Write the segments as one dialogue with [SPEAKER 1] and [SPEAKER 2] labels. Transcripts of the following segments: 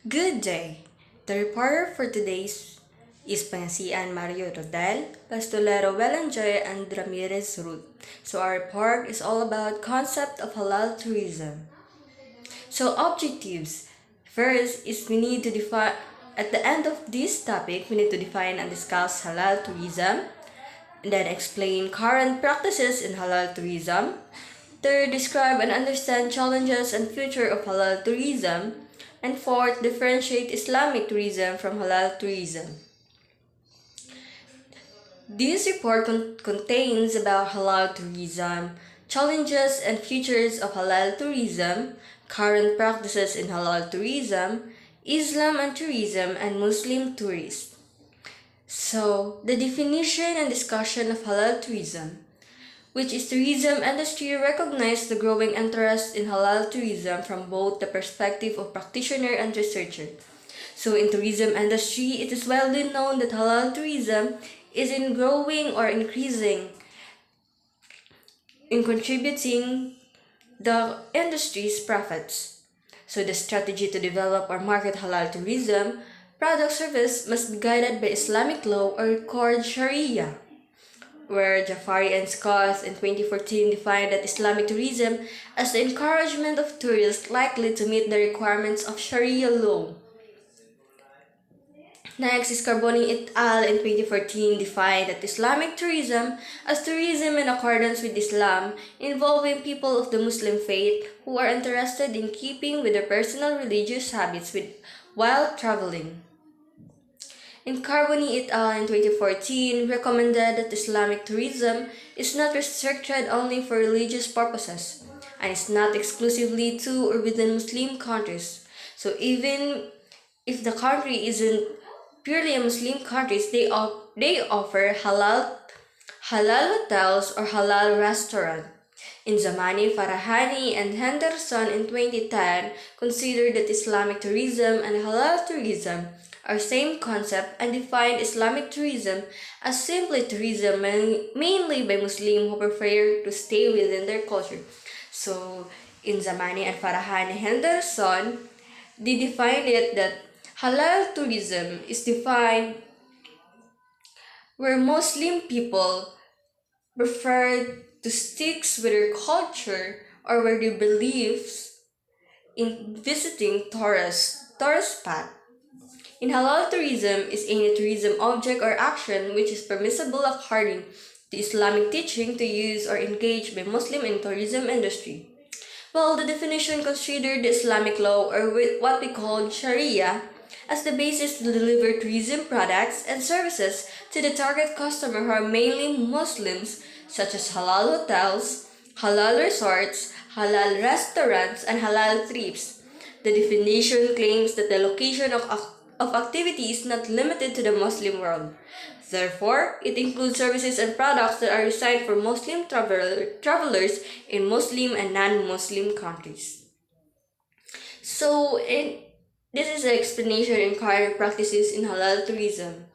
[SPEAKER 1] Good day. The reporter for today's is Pangasinan Mario Rodel, Pastolero Belanjoy, and Ramirez Ruth. So our report is all about concept of halal tourism. So objectives. First is we need to define at the end of this topic we need to define and discuss halal tourism, and then explain current practices in halal tourism. Third, describe and understand challenges and future of halal tourism. And fourth, differentiate Islamic tourism from halal tourism. This report contains about halal tourism, challenges and futures of halal tourism, current practices in halal tourism, Islam and tourism, and Muslim tourists. So, the definition and discussion of halal tourism, which is tourism industry recognizes the growing interest in halal tourism from both the perspective of practitioner and researcher. So in tourism industry, it is widely known that halal tourism is in growing or increasing in contributing the industry's profits. So the strategy to develop or market halal tourism product service must be guided by Islamic law or called Sharia, where Jafari and Scott in 2014 defined that Islamic tourism as the encouragement of tourists likely to meet the requirements of Sharia law. Next is Carboni et al. In 2014 defined that Islamic tourism as tourism in accordance with Islam involving people of the Muslim faith who are interested in keeping with their personal religious habits while traveling. In Carboni et al. In 2014 recommended that Islamic tourism is not restricted only for religious purposes and is not exclusively to or within Muslim countries. So even if the country isn't purely a Muslim country, they offer halal hotels or halal restaurant. In Zamani, Farahani, and Henderson in 2010 considered that Islamic tourism and halal tourism are same concept and defined Islamic tourism as simply tourism mainly by Muslims who prefer to stay within their culture. So in Zamani and Farahani Henderson, they defined it that halal tourism is defined where Muslim people prefer to stick with their culture or where their beliefs in visiting tourist spot. In halal tourism is any tourism object or action which is permissible according to Islamic teaching to use or engage by Muslim in tourism industry. Well, the definition considered the Islamic law or what we call Sharia as the basis to deliver tourism products and services to the target customer who are mainly Muslims, such as halal hotels, halal resorts, halal restaurants, and halal trips. The definition claims that the location of activity is not limited to the Muslim world. Therefore, it includes services and products that are designed for Muslim travelers in Muslim and non-Muslim countries. So, this is an explanation in current practices in halal tourism.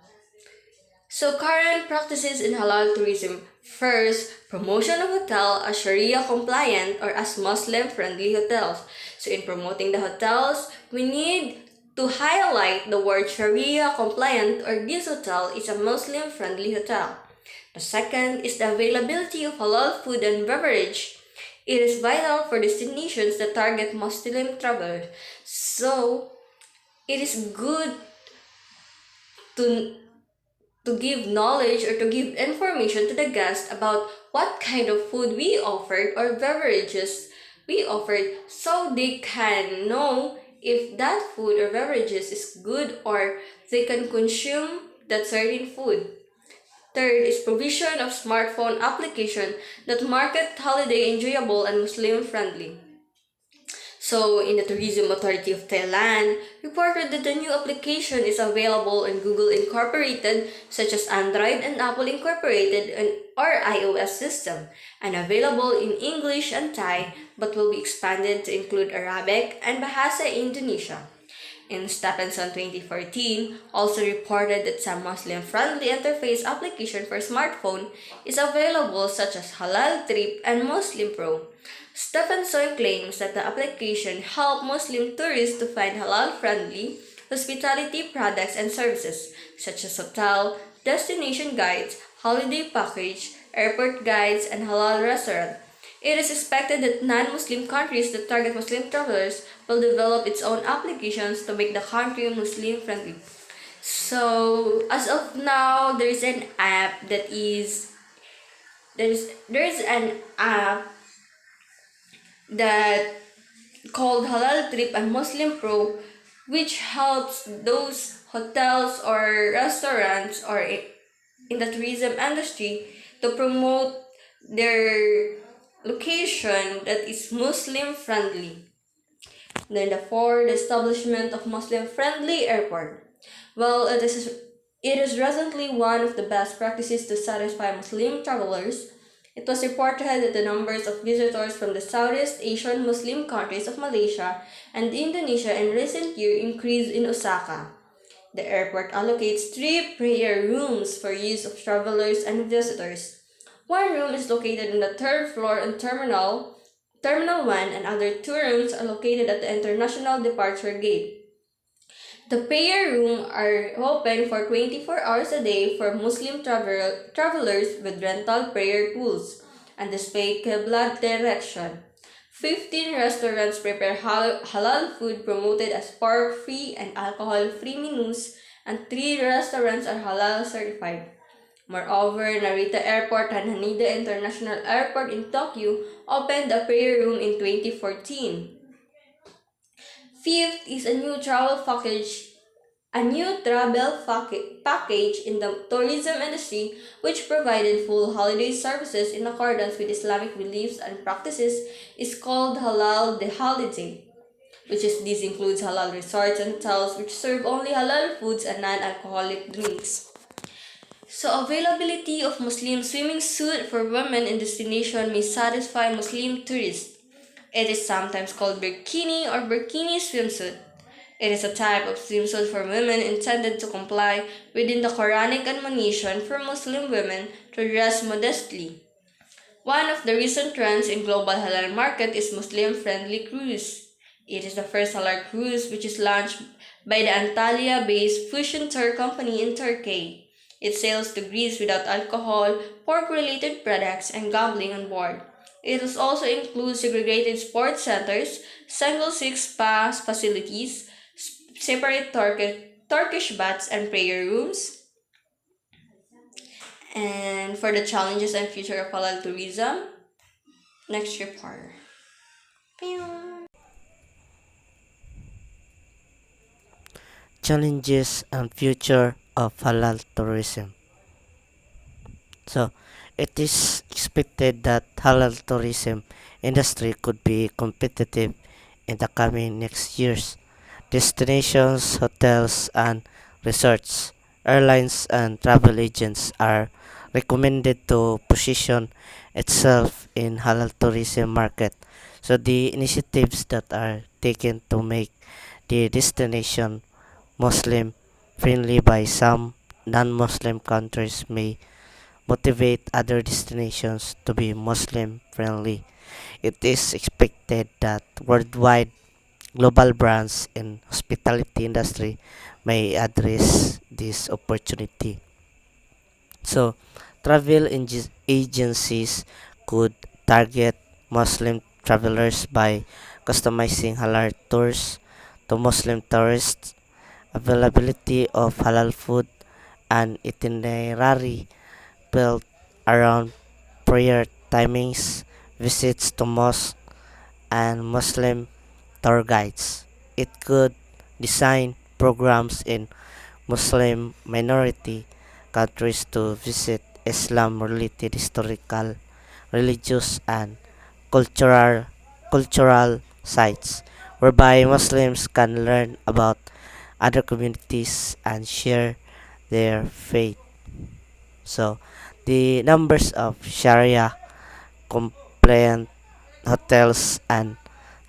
[SPEAKER 1] So, current practices in halal tourism. First, promotion of hotel as Sharia compliant or as Muslim friendly hotels. So, in promoting the hotels, we need to highlight the word Sharia compliant or this hotel is a Muslim friendly hotel. The second is the availability of halal food and beverage. It is vital for destinations that target Muslim travelers. So, it is good to give knowledge or to give information to the guest about what kind of food we offered or beverages we offered so they can know if that food or beverages is good or they can consume that certain food. Third is provision of smartphone application that market holiday enjoyable and Muslim friendly. So, in the Tourism Authority of Thailand, reported that the new application is available on Google Incorporated, such as Android and Apple Incorporated or iOS system, and available in English and Thai, but will be expanded to include Arabic and Bahasa Indonesia. in Stephenson 2014 also reported that some Muslim-friendly interface application for smartphone is available such as Halal Trip and Muslim Pro. Stephenson claims that the application helped Muslim tourists to find halal-friendly hospitality products and services such as hotel, destination guides, holiday package, airport guides, and halal restaurant. It is expected that non-Muslim countries that target Muslim travelers will develop its own applications to make the country Muslim friendly. So as of now, there's an app that called Halal Trip and Muslim Pro, which helps those hotels or restaurants or in the tourism industry to promote their location that is Muslim friendly. Then the fourth, the establishment of Muslim friendly airport. Well, it is recently one of the best practices to satisfy Muslim travelers. It was reported that the numbers of visitors from the Southeast Asian Muslim countries of Malaysia and Indonesia in recent years increased in Osaka. The airport allocates three prayer rooms for use of travelers and visitors. One room is located on the third floor on Terminal 1, and other two rooms are located at the International Departure Gate. The prayer room are open for 24 hours a day for Muslim travelers with rental prayer tools and display Qibla direction. 15 restaurants prepare halal food promoted as pork-free and alcohol-free menus, and 3 restaurants are halal certified. Moreover, Narita Airport and Haneda International Airport in Tokyo opened a prayer room in 2014. Fifth is a new travel package in the tourism industry which provided full holiday services in accordance with Islamic beliefs and practices is called Halal the Holiday, this includes halal resorts and hotels which serve only halal foods and non-alcoholic drinks. So availability of Muslim swimming suit for women in destination may satisfy Muslim tourists. It is sometimes called burkini or burkini swimsuit. It is a type of swimsuit for women intended to comply within the Quranic admonition for Muslim women to dress modestly. One of the recent trends in global halal market is Muslim-friendly cruise. It is the first halal cruise which is launched by the Antalya-based Fusion Tour Company in Turkey. It sails to Greece without alcohol, pork-related products, and gambling on board. It also includes segregated sports centers, single-sex spa facilities, separate Turkish baths and prayer rooms. And for the challenges and future of halal tourism, next report.
[SPEAKER 2] Challenges and future of halal tourism. So, it is expected that halal tourism industry could be competitive in the coming next years. Destinations, hotels, and resorts, airlines, and travel agents are recommended to position itself in halal tourism market. So the initiatives that are taken to make the destination Muslim friendly by some non-Muslim countries may motivate other destinations to be Muslim friendly. It is expected that worldwide global brands in hospitality industry may address this opportunity. So, agencies could target Muslim travelers by customizing halal tours to Muslim tourists, availability of halal food, and itinerary built around prayer timings, visits to mosque, and Muslim tour guides. It could design programs in Muslim minority countries to visit Islam related historical, religious, and cultural cultural sites whereby Muslims can learn about other communities and share their faith. So, the numbers of Sharia compliant hotels and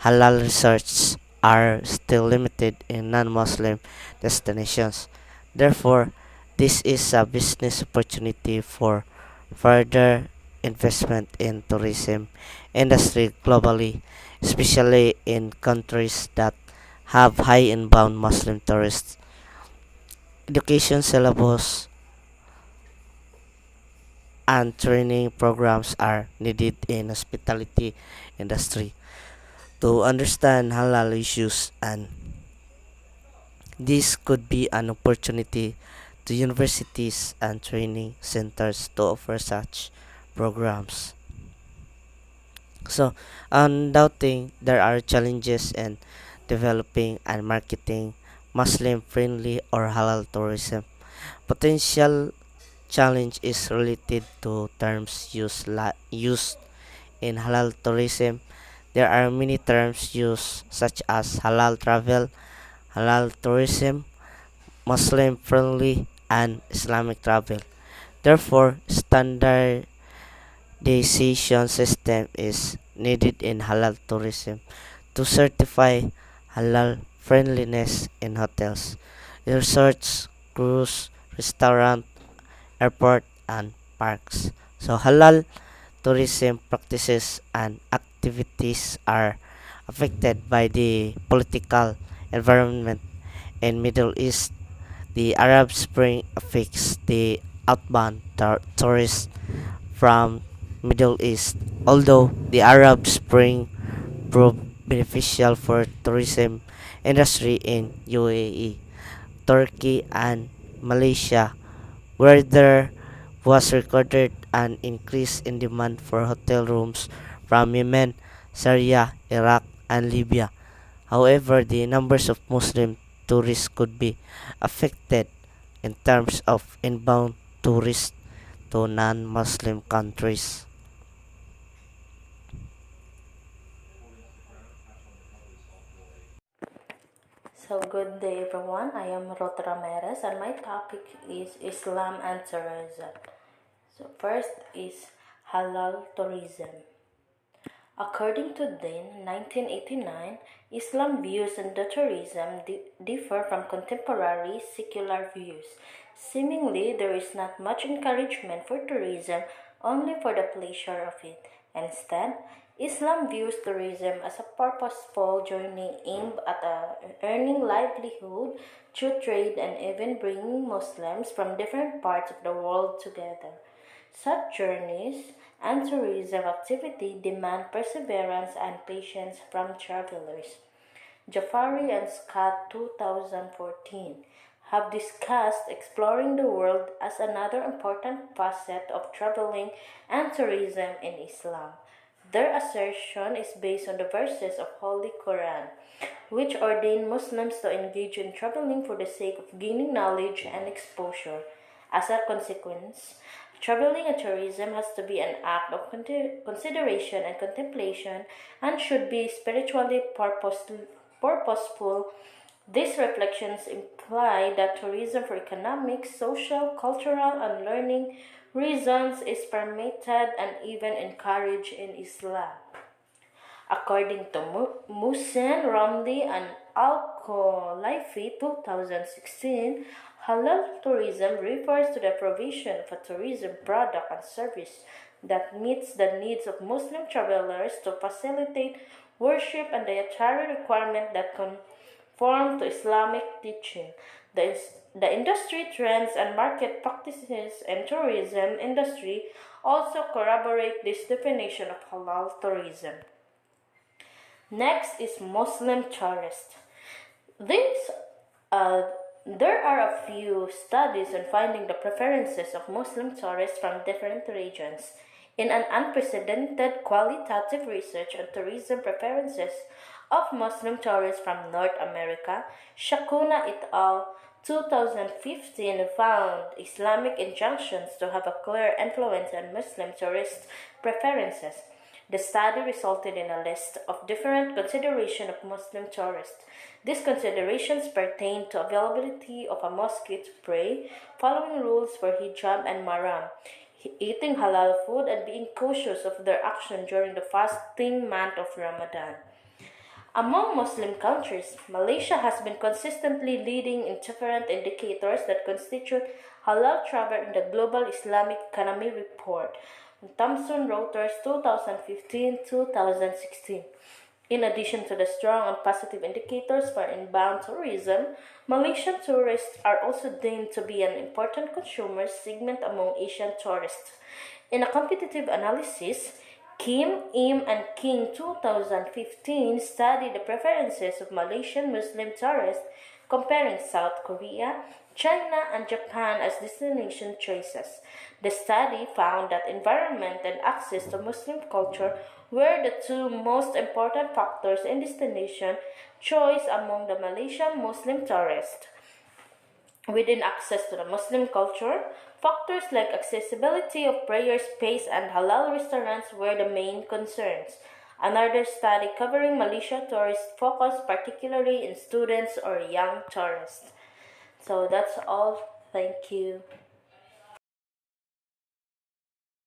[SPEAKER 2] halal resorts are still limited in non Muslim destinations. Therefore, this is a business opportunity for further investment in tourism industry globally, especially in countries that have high inbound Muslim tourists. Education syllabus and training programs are needed in hospitality industry to understand halal issues, and this could be an opportunity to universities and training centers to offer such programs. So, undoubtedly, there are challenges in developing and marketing Muslim friendly or halal tourism. Potential challenge is related to terms used in halal tourism. There are many terms used such as halal travel, halal tourism, Muslim friendly, and Islamic travel. Therefore, standardization system is needed in halal tourism to certify halal friendliness in hotels, resorts, cruise, restaurant, airport, and parks. So halal tourism practices and activities are affected by the political environment in Middle East. The Arab Spring affects the outbound tourists from Middle East. Although the Arab Spring proved beneficial for tourism industry in UAE, Turkey, and Malaysia, where there was recorded an increase in demand for hotel rooms from Yemen, Syria, Iraq, and Libya. However, the numbers of Muslim tourists could be affected in terms of inbound tourists to non-Muslim countries.
[SPEAKER 1] So, good day everyone. I am Rota Ramirez and my topic is Islam and tourism. So, first is halal tourism. According to Din, 1989, Islam views on the tourism differ from contemporary secular views. Seemingly, there is not much encouragement for tourism only for the pleasure of it. Instead, Islam views tourism as a purposeful journey aimed at earning livelihood through trade and even bringing Muslims from different parts of the world together. Such journeys and tourism activity demand perseverance and patience from travelers. Jafari and Scott 2014 have discussed exploring the world as another important facet of traveling and tourism in Islam. Their assertion is based on the verses of Holy Quran, which ordain Muslims to engage in traveling for the sake of gaining knowledge and exposure. As a consequence, traveling and tourism has to be an act of consideration and contemplation and should be spiritually purposeful. These reflections imply that tourism for economic, social, cultural, and learning reasons is permitted and even encouraged in Islam. According to Musin, Ramli, and Al-Khulaifi 2016, halal tourism refers to the provision of a tourism product and service that meets the needs of Muslim travelers to facilitate worship and dietary requirements that conform to Islamic teaching. The industry trends and market practices in tourism industry also corroborate this definition of halal tourism. Next is Muslim tourist. These, uh, there are a few studies on finding the preferences of Muslim tourists from different regions. In an unprecedented qualitative research on tourism preferences of Muslim tourists from North America, Shakuna et al. 2015 found Islamic injunctions to have a clear influence on Muslim tourist preferences. The study resulted in a list of different considerations of Muslim tourists. These considerations pertain to availability of a mosque to pray, following rules for hijab and maram, eating halal food, and being cautious of their action during the fasting month of Ramadan.
[SPEAKER 3] Among Muslim countries, Malaysia has been consistently leading in different indicators that constitute halal travel in the Global Islamic Economy Report, Thomson Reuters 2015-2016. In addition to the strong and positive indicators for inbound tourism, Malaysian tourists are also deemed to be an important consumer segment among Asian tourists. In a competitive analysis, Kim, Im, and King 2015 studied the preferences of Malaysian Muslim tourists comparing South Korea, China, and Japan as destination choices. The study found that environment and access to Muslim culture were the two most important factors in destination choice among the Malaysian Muslim tourists. Within access to the Muslim culture, factors like accessibility of prayer space and halal restaurants were the main concerns. Another study covering Malaysia tourists focused particularly in students or young tourists. So that's all. Thank you.